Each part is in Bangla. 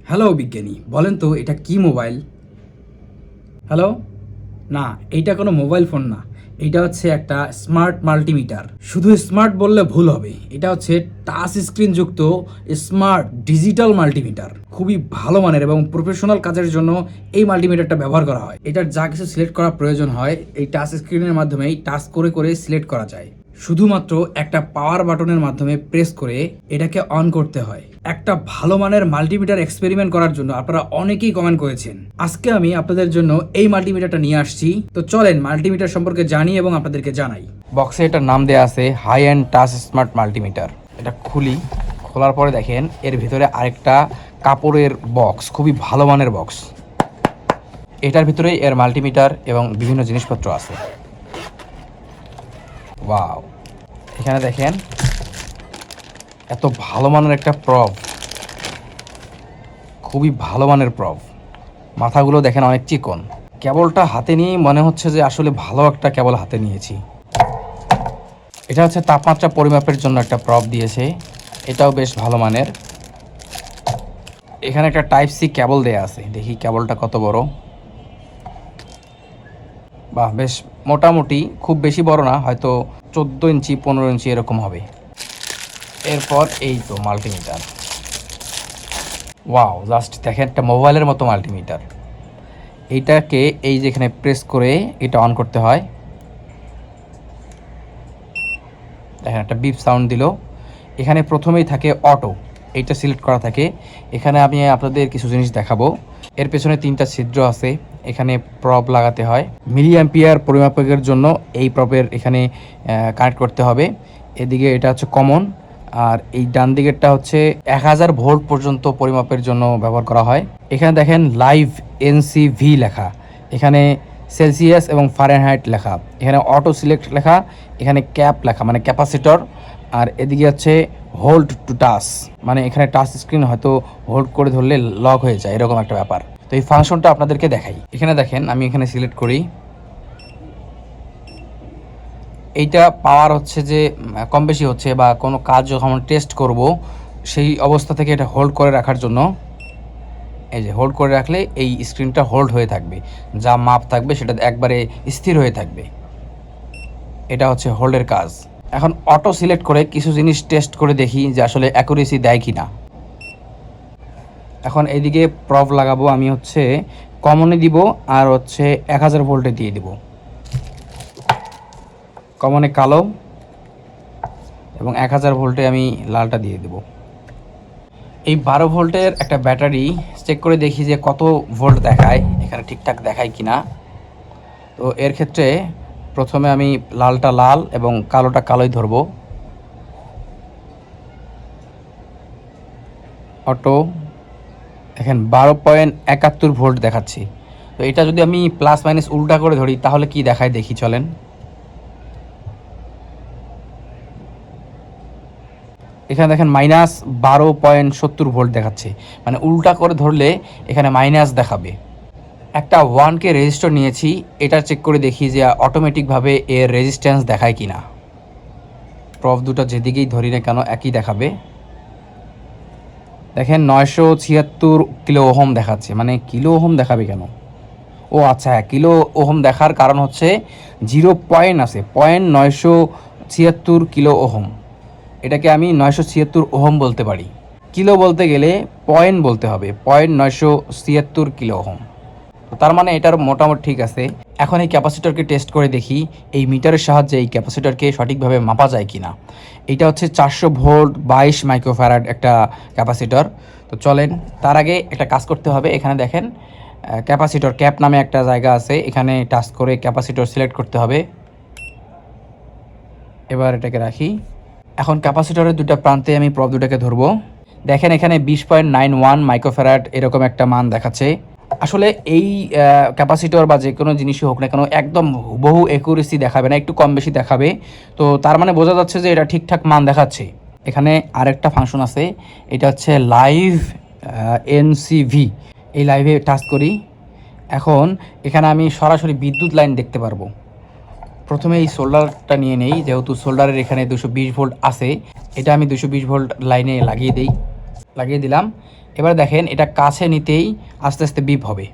হ্যালো বিজ্ঞানী, বলেন তো এটা কি মোবাইল? হ্যালো? না, এইটা কোনো মোবাইল ফোন না। এইটা হচ্ছে একটা স্মার্ট মাল্টিমিটার। শুধু স্মার্ট বললে ভুল হবে। এটা হচ্ছে টাচ স্ক্রিন যুক্ত স্মার্ট ডিজিটাল মাল্টিমিটার। খুবই ভালো মানের এবং প্রফেশনাল কাজের জন্য এই মাল্টিমিটারটা ব্যবহার করা হয়। এটার যা কিছু সিলেক্ট করা প্রয়োজন হয় এই টাচ স্ক্রিনের মাধ্যমেই টাচ করে করে সিলেক্ট করা যায়। শুধুমাত্র একটা পাওয়ার বাটনের মাধ্যমে প্রেস করে এটাকে অন করতে হয়। একটা ভালো মানের মাল্টিমিটার এক্সপেরিমেন্ট করার জন্য আপনারা অনেকেই কমেন্ট করেছেন। আজকে আমি আপনাদের জন্য এই মাল্টিমিটারটা নিয়ে আসছি। তো চলেন মাল্টিমিটার সম্পর্কে জানি এবং আপনাদেরকে জানাই। বক্সে এটার নাম দেওয়া আছে high and touch smart multimeter. এটা খুলি, খোলার পরে দেখেন এর ভিতরে আরেকটা কাপড়ের বক্স, খুবই ভালো মানের বক্স। এটার ভিতরে এর মাল্টিমিটার এবং বিভিন্ন জিনিসপত্র আছে। ওয়াও, এখানে দেখেন এত ভালো মানের একটা প্রব, খুবই ভালো মানের প্রব। মাথাগুলো দেখেন অনেক চিকন। কেবলটা হাতে নিয়ে মনে হচ্ছে যে আসলে ভালো একটা কেবল হাতে নিয়েছি। এটা হচ্ছে তাপমাত্রা পরিমাপের জন্য একটা প্রব দিয়েছে, এটাও বেশ ভালো মানের। এখানে একটা টাইপ সি কেবল দেয়া আছে, দেখি কেবলটা কত বড়। বাহ, বেশ মোটামুটি, খুব বেশি বড় না, হয়তো 14 ইঞ্চি 15 ইঞ্চি এরকম হবে। এরপর এই তো মাল্টিমিটার। ওয়াও, জাস্ট দেখেন একটা মোবাইলের মতো মাল্টিমিটার। এইটাকে এই যেখানে প্রেস করে এটা অন করতে হয়। দেখেন একটা বিপ সাউন্ড দিল। এখানে প্রথমেই থাকে অটো, এইটা সিলেক্ট করা থাকে। এখানে আমি আপনাদের কিছু জিনিস দেখাবো। এর পেছনে 3টা ছিদ্র আছে, এখানে প্রব লাগাতে হয়। মিলি অ্যাম্পিয়ার পরিমাপকের জন্য এই প্রবের এখানে কানেক্ট করতে হবে। এদিকে এটা হচ্ছে কমন, আর এই ডান দিকেরটা হচ্ছে 1000 ভোল্ট পর্যন্ত পরিমাপের জন্য ব্যবহার করা হয়। এখানে দেখেন লাইভ এনসিভি লেখা, এখানে সেলসিয়াস এবং ফারেনহাইট লেখা, এখানে অটো সিলেক্ট লেখা, এখানে ক্যাপ লেখা মানে ক্যাপাসিটর, আর এদিকে হচ্ছে হোল্ড টু টাচ মানে এখানে টাচ স্ক্রিন হয়তো হোল্ড করে ধরলে লক হয়ে যায়, এরকম একটা ব্যাপার। তো এই ফাংশনটা আপনাদেরকে দেখাই। এখানে দেখেন আমি এখানে সিলেক্ট করি, এইটা পাওয়ার হচ্ছে যে কম বেশি হচ্ছে বা কোনো কাজ যখন টেস্ট করব সেই অবস্থা থেকে এটা হোল্ড করে রাখার জন্য। এই যে হোল্ড করে রাখলে এই স্ক্রিনটা হোল্ড হয়ে থাকবে, যা মাপ থাকবে সেটা একবারে স্থির হয়ে থাকবে। এটা হচ্ছে হোল্ডের কাজ। এখন অটো সিলেক্ট করে কিছু জিনিস টেস্ট করে দেখি যে আসলে অ্যাকুরেসি দেয় কি না। এখন এইদিকে প্রব লাগাবো, আমি হচ্ছে কমনে দিব আর হচ্ছে 1000 ভোল্টে দিয়ে দিব। কমনে কালো এবং 1000 ভোল্টে আমি লালটা দিয়ে দেব। এই 12 ভোল্টের একটা ব্যাটারি চেক করে দেখি যে কত ভোল্ট দেখায়, এখানে ঠিকঠাক দেখায় কি না। তো এর ক্ষেত্রে প্রথমে আমি লালটা লাল এবং কালোটা কালোই ধরবো। অটো দেখেন 12.71 ভোল্ট দেখাচ্ছি। তো এটা যদি আমি প্লাস মাইনাস উল্টা করে ধরি তাহলে কি দেখায় দেখি, চলেন। এখানে দেখেন -12.70 ভোল্ট দেখাচ্ছে, মানে উল্টা করে ধরলে এখানে মাইনাস দেখাবে। একটা 1K রেজিস্টার নিয়েছি, এটা চেক করে দেখি যে অটোমেটিকভাবে এর রেজিস্ট্যান্স দেখায় কি না। প্রব দুটো যেদিকেই ধরি না কেন একই দেখাবে। দেখেন 976 কিলো ওহম দেখাচ্ছে, মানে কিলো ওহম দেখাবে কেন? ও আচ্ছা, হ্যাঁ, কিলো ওহম দেখার কারণ হচ্ছে 0 পয়েন্ট আছে, 0.976 কিলো ওহম। এটাকে আমি 976 ওহম বলতে পারি। কিলো বলতে গেলে পয়েন্ট বলতে হবে, 0.976 কিলো ওহম। তার মানে এটার মোটামুটি ঠিক আছে। এখন এই ক্যাপাসিটরকে টেস্ট করে দেখি এই মিটারের সাহায্যে এই ক্যাপাসিটরকে সঠিকভাবে মাপা যায় কি না। এইটা হচ্ছে 400 ভোল্ট 22 মাইক্রোফ্যারাড একটা ক্যাপাসিটর। তো চলেন, তার আগে একটা কাজ করতে হবে। এখানে দেখেন ক্যাপাসিটর ক্যাপ নামে একটা জায়গা আছে, এখানে টাচ করে ক্যাপাসিটর সিলেক্ট করতে হবে। এবার এটাকে রাখি। এখন ক্যাপাসিটরের দুটো প্রান্তে আমি প্রব দুটাকে ধরবো। দেখেন এখানে 20.91 মাইক্রোফ্যারাড এরকম একটা মান দেখাচ্ছে। আসলে এই ক্যাপাসিটর বা যে কোনো জিনিসই হোক না কেন একদম হুবহু অ্যাকুরেসি দেখাবে না, একটু কম বেশি দেখাবে। তো তার মানে বোঝা যাচ্ছে যে এটা ঠিকঠাক মান দেখাচ্ছে। এখানে আরেকটা ফাংশন আছে, এটা হচ্ছে লাইভ এনসিভি। এই লাইভে টাচ করি। এখন এখানে আমি সরাসরি বিদ্যুৎ লাইন দেখতে পারবো। প্রথমে এই সোল্ডারটা নিয়ে নেই, যেহেতু সোল্ডারের এখানে 220 ভোল্ট আছে, এটা আমি 220 ভোল্ট লাইনে লাগিয়ে দিলাম। এবার দেখেন এটা কাছে নিতেই আস্তে আস্তে বিপ হবে।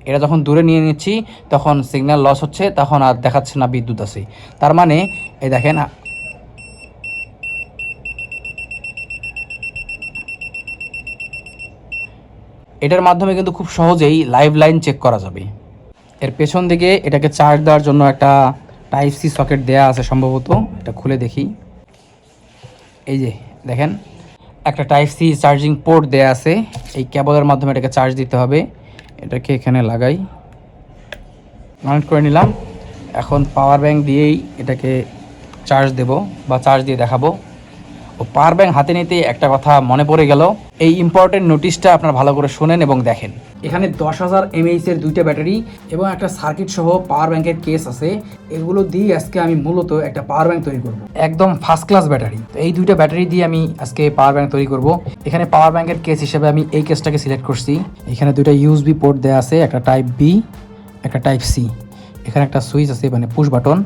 এটা যখন দূরে নিয়ে নিচ্ছি তখন সিগন্যাল লস হচ্ছে, তখন আর দেখাচ্ছে না বিদ্যুৎ আছে। তার মানে এই দেখেন এটার মাধ্যমে কিন্তু খুব সহজেই লাইভ লাইন চেক করা যাবে। এর পেছন দিকে এটাকে চার্জ দেওয়ার জন্য একটা টাইপ সি সকেট দেয়া আছে সম্ভবত, এটা খুলে দেখি। এই যে দেখেন একটা টাইপ সি চার্জিং পোর্ট দেয়া আছে, এই কেবলের মাধ্যমে এটাকে চার্জ দিতে হবে। এটাকে এখানে লাগাই, কানেক্ট করে নিলাম। এখন পাওয়ার ব্যাংক দিয়েই এটাকে চার্জ দেব বা চার্জ দিয়ে দেখাবো। ও পাওয়ার ব্যাংক হাতে নিতে একটা কথা মনে পড়ে গেল, এই ইম্পর্টেন্ট নোটিশটা আপনারা ভালো করে শোনেন এবং দেখেন। এখানে 10,000 mAh এর দুইটা ব্যাটারি এবং একটা সার্কিট সহ পাওয়ার ব্যাংকের কেস আছে। এগুলো দিয়ে আজকে আমি মূলত একটা পাওয়ার ব্যাংক তৈরি করব, একদম ফার্স্ট ক্লাস ব্যাটারি। তো এই দুইটা ব্যাটারি দিয়ে আমি আজকে পাওয়ার ব্যাংক তৈরি করব। এখানে পাওয়ার ব্যাংকের কেস হিসেবে আমি এই কেসটাকে সিলেক্ট করছি। এখানে দুইটা ইউএসবি পোর্ট দেওয়া আছে, একটা টাইপ বি একটা টাইপ সি। এখানে একটা সুইচ আছে মানে পুশ বাটন।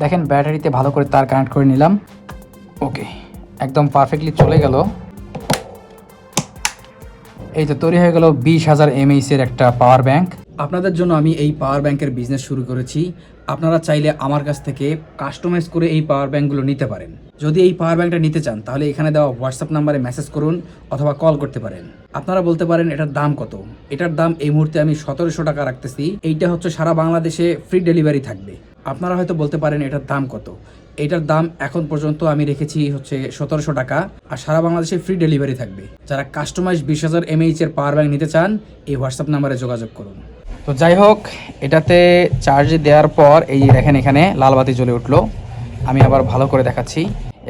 দেখেন ব্যাটারিতে ভালো করে তার কানেক্ট করে নিলাম। ওকে, একদম পারফেক্টলি চলে গেল। এই তো তৈরি হয়ে গেল 20,000 mAh এর একটা পাওয়ার ব্যাংক। আপনাদের জন্য আমি এই পাওয়ার ব্যাংকের বিজনেস শুরু করেছি। আপনারা চাইলে আমার কাছ থেকে কাস্টমাইজ করে এই পাওয়ার ব্যাংকগুলো নিতে পারেন। যদি এই পাওয়ার ব্যাংকটা নিতে চান তাহলে এখানে দেওয়া হোয়াটসঅ্যাপ নাম্বারে মেসেজ করুন অথবা কল করতে পারেন। আপনারা বলতে পারেন এটার দাম কত। এটার দাম এই মুহূর্তে আমি 1700 টাকা রাখতেছি। এইটা হচ্ছে সারা বাংলাদেশে ফ্রি ডেলিভারি থাকবে। আপনারা হয়তো বলতে পারেন এটার দাম কত। এটার দাম এখন পর্যন্ত আমি রেখেছি হচ্ছে 1700 টাকা, আর সারা বাংলাদেশে ফ্রি ডেলিভারি থাকবে। যারা কাস্টমাইজ 20,000 mAh এর পাওয়ার ব্যাংক নিতে চান এই হোয়াটসঅ্যাপ নাম্বারে যোগাযোগ করুন। তো যাই হোক, এটাতে চার্জ দেওয়ার পর এই যে দেখেন এখানে লাল বাতি জ্বলে উঠলো। আমি আবার ভালো করে দেখাচ্ছি।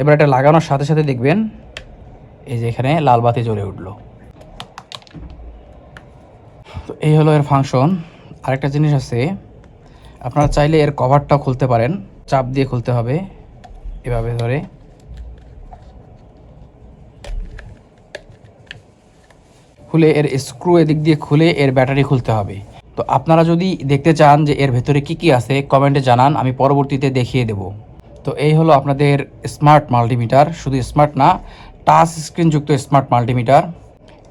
এবার এটা লাগানোর সাথে সাথে দেখবেন এই যে এখানে লাল বাতি জ্বলে উঠলো। তো এই হলো এর ফাংশন। আরেকটা জিনিস আছে, আপনারা চাইলে এর কভারটাও খুলতে পারেন। চাপ দিয়ে খুলতে হবে, এভাবে ধরে। খুলে এর স্ক্রু এদিক দিয়ে খুলে এর ব্যাটারি খুলতে হবে। তো আপনারা যদি দেখতে চান যে এর ভেতরে কি কি আছে কমেন্টে জানান, আমি পরবর্তীতে দেখিয়ে দেব। তো এই হলো আপনাদের স্মার্ট মাল্টিমিটার। শুধু স্মার্ট না, টাচ স্ক্রিনযুক্ত স্মার্ট মাল্টিমিটার।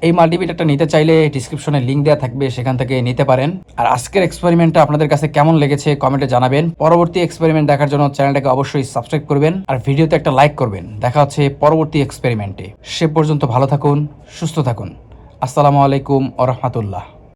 এই মাল্টিমিটারটা নিতে চাইলে ডিসক্রিপশনে লিঙ্ক দেওয়া থাকবে, সেখান থেকে নিতে পারেন। আর আজকের এক্সপেরিমেন্টটা আপনাদের কাছে কেমন লেগেছে কমেন্টে জানাবেন। পরবর্তী এক্সপেরিমেন্ট দেখার জন্য চ্যানেলটাকে অবশ্যই সাবস্ক্রাইব করবেন আর ভিডিওতে একটা লাইক করবেন। দেখা হচ্ছে পরবর্তী এক্সপেরিমেন্টে। সে পর্যন্ত ভালো থাকুন, সুস্থ থাকুন। আসসালামু আলাইকুম ওয়া রাহমাতুল্লাহ।